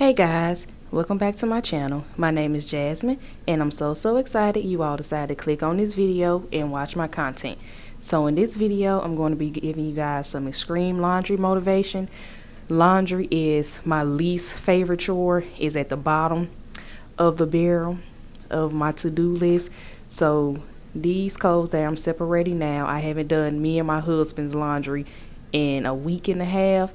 Hey guys, welcome back to my channel. My name is Jasmine and I'm so excited you all decided to click on this video and watch my content. So in this video I'm going to be giving you guys some extreme laundry motivation. Laundry is my least favorite chore, is at the bottom of the barrel of my to-do list. So these clothes that I'm separating now, I haven't done me and my husband's laundry in a week and a half.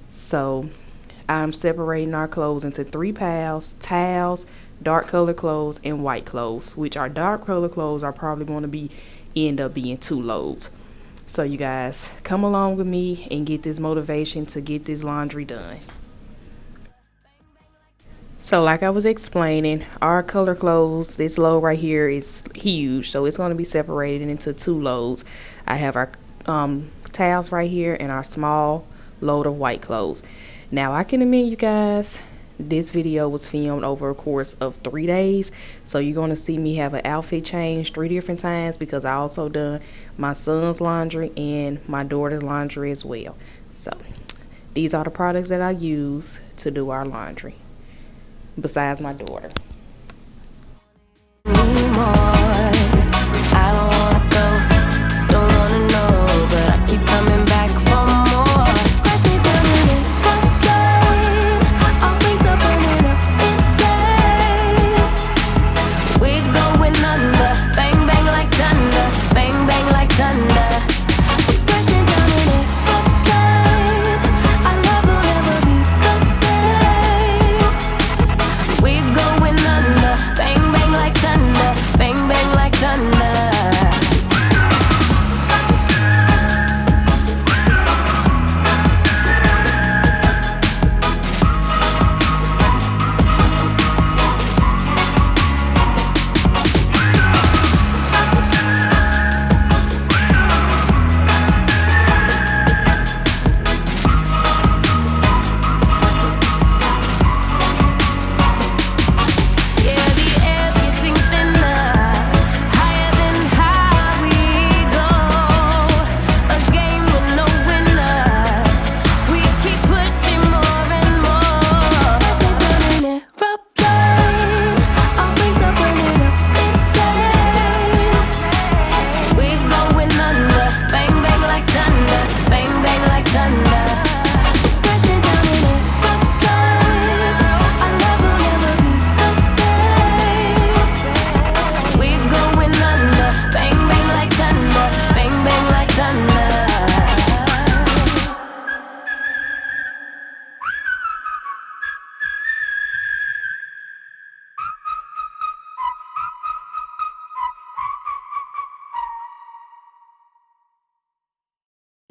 So I'm separating our clothes into 3 piles: towels, dark color clothes, and white clothes, which our dark color clothes are probably going to end up being 2 loads. So you guys come along with me and get this motivation to get this laundry done. So like I was explaining, our color clothes, this load right here is huge, so it's going to be separated into 2 loads. I have our towels right here and our small load of white clothes. Now I can admit, you guys, this video was filmed over a course of 3 days, so you're going to see me have an outfit change 3 different times because I also done my son's laundry and my daughter's laundry as well. So these are the products that I use to do our laundry, besides my daughter.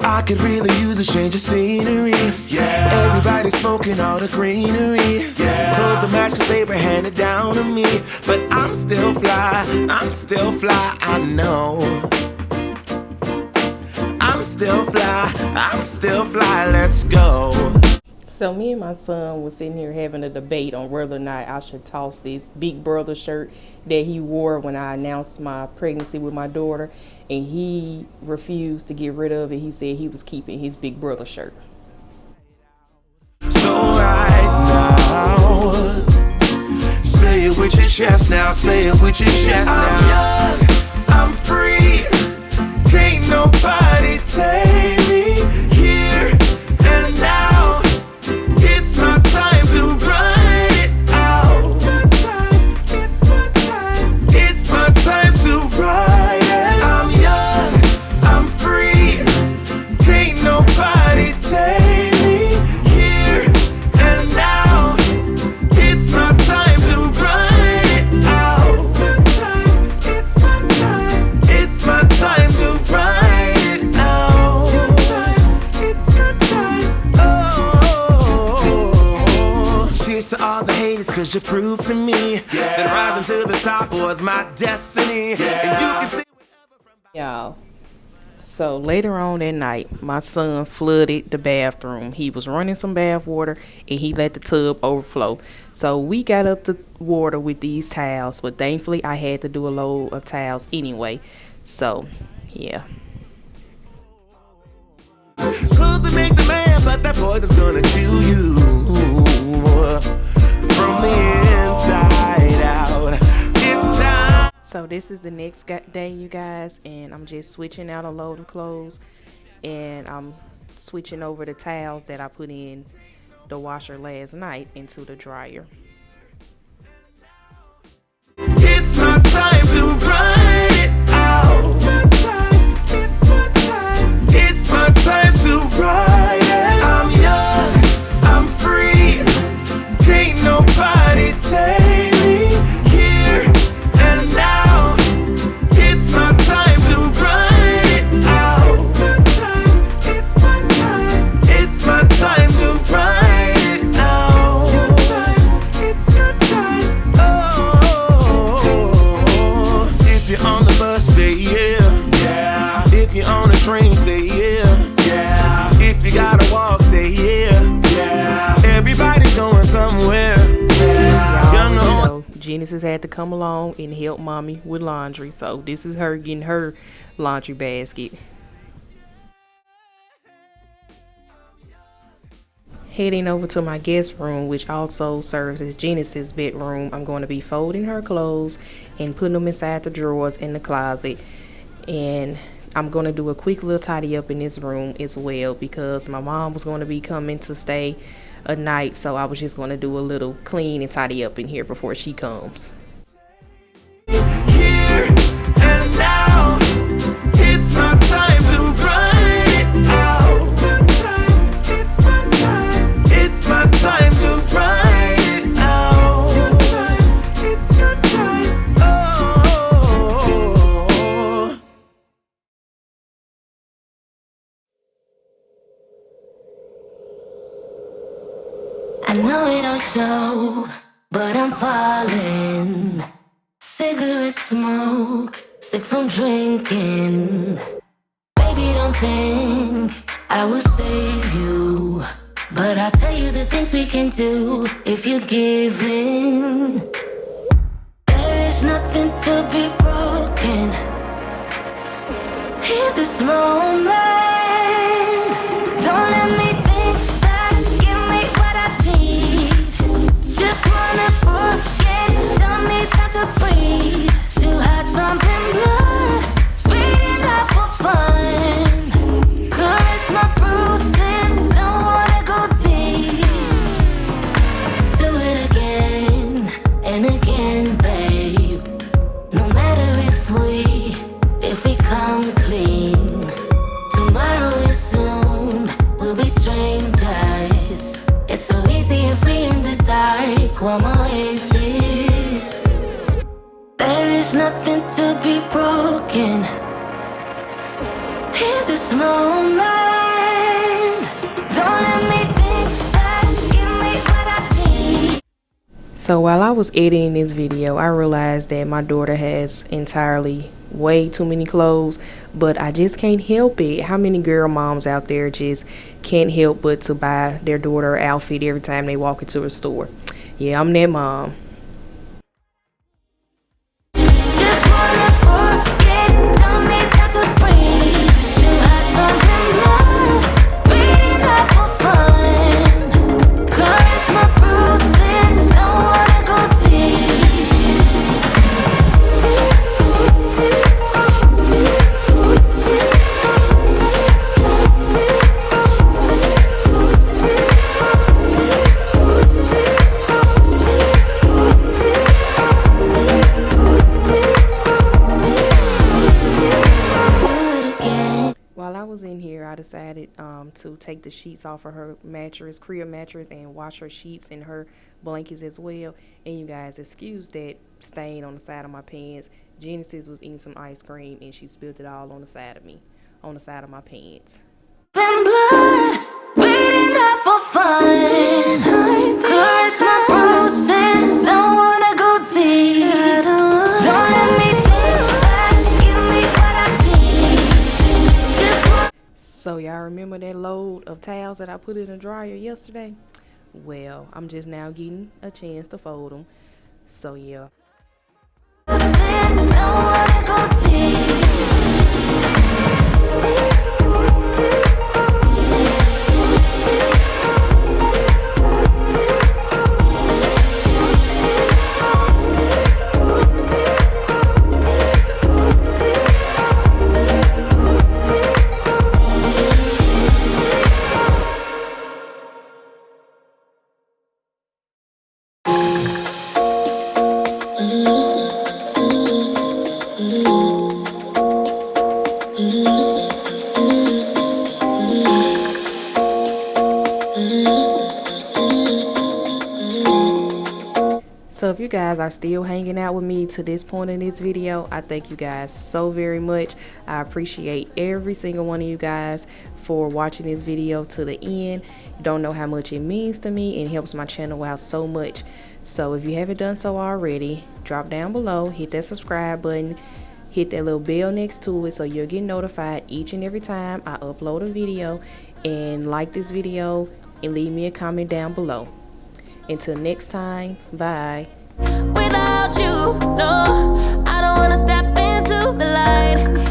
I could really use a change of scenery. Yeah. Everybody smoking all the greenery. Yeah. Close the match cause they were handed down to me. But I'm still fly, I know. I'm still fly, let's go. So me and my son was sitting here having a debate on whether or not I should toss this Big Brother shirt that he wore when I announced my pregnancy with my daughter, and he refused to get rid of it. He said he was keeping his Big Brother shirt. So right now, say it with your chest now, say it with your chest now. I'm young, I'm free, can't nobody take me here and now. It's my time to run it out. It's my time to ride it. I'm young, I'm free, can't nobody take me here and now. It's my time to run it out. It's my time to ride it out. It's your time. Oh, cheers to all the haters, cause you proved to me that rising to the top was my destiny. And you can see Y'all, so later on that night, my son flooded the bathroom. He was running some bath water and he let the tub overflow. So we got up the water with these towels, but thankfully I had to do a load of towels anyway. So yeah. clothes to make the man, but that poison's gonna kill you. from the inside out. It's time. So this is the next day, you guys, and I'm just switching out a load of clothes, and I'm switching over the towels that I put in the washer last night into the dryer. It's my time to ride it out. It's my time, it's my time, it's my time to ride it. I'm young, I'm free, can't nobody take me here and now. It's my time to ride it out. It's my time, it's my time, it's my time to ride it out. It's your time, oh. If you're on the bus, say yeah, yeah. If you're on the train, say yeah, yeah. If you gotta walk, say yeah, yeah. Everybody's going somewhere, yeah. Young or old. Genesis had to come along and help mommy with laundry, so this is her getting her laundry basket. Heading over to my guest room, which also serves as Genesis' bedroom, I'm going to be folding her clothes and putting them inside the drawers in the closet. And I'm going to do a quick little tidy up in this room as well, because my mom was going to be coming to stay a night, so I was just going to do a little clean and tidy up in here before she comes. Here and now, it's my time to ride it out. It's my time, it's my time, it's my time to ride it out. It's your time, oh. I know it don't show, but I'm falling. Cigarette smoke, sick from drinking. Baby, don't think I will save you, but I'll tell you the things we can do if you give in. There is nothing to be broken. Hear this moment. Don't let me think back, give me what I need. Just wanna forget, don't need time to breathe. Two hearts pumping blood, beating up for fun. Caress my bruises, don't wanna go deep. Do it again and again, babe. No matter if we come clean. Tomorrow is soon, we'll be strangers. It's so easy and free in this dark, warm oasis. There is nothing to be broken. Hear this moment. Don't let me think back, give me what I need. So while I was editing this video, I realized that my daughter has entirely way too many clothes, but I just can't help it. How many girl moms out there just can't help but to buy their daughter an outfit every time they walk into a store? Yeah, I'm that mom. Just wanna forget, don't need time to breathe. Two hearts pumping blood, beating up for fun. Caress my bruises, don't wanna go deep. While I was in here, I decided to take the sheets off of her mattress, crib mattress, and wash her sheets and her blankets as well. And you guys, excuse that stain on the side of my pants. Genesis was eating some ice cream and she spilled it all on the side of me, on the side of my pants. Been blood, beating up for fun. Caress my bruises, don't wanna go deep. Don't let me think back, give me what I need. Just want. So y'all remember that load of towels that I put in the dryer yesterday? Well, I'm just now getting a chance to fold them. So yeah. Don't wanna go deep. guys are still hanging out with me to this point in this video, I thank you guys so very much. I appreciate every single one of you guys for watching this video to the end. You don't know how much it means to me and helps my channel out so much. So if you haven't done so already, drop down below, hit that subscribe button, hit that little bell next to it so you'll get notified each and every time I upload a video, and like this video and leave me a comment down below. Until next time, bye. Without you, no, I don't wanna step into the light.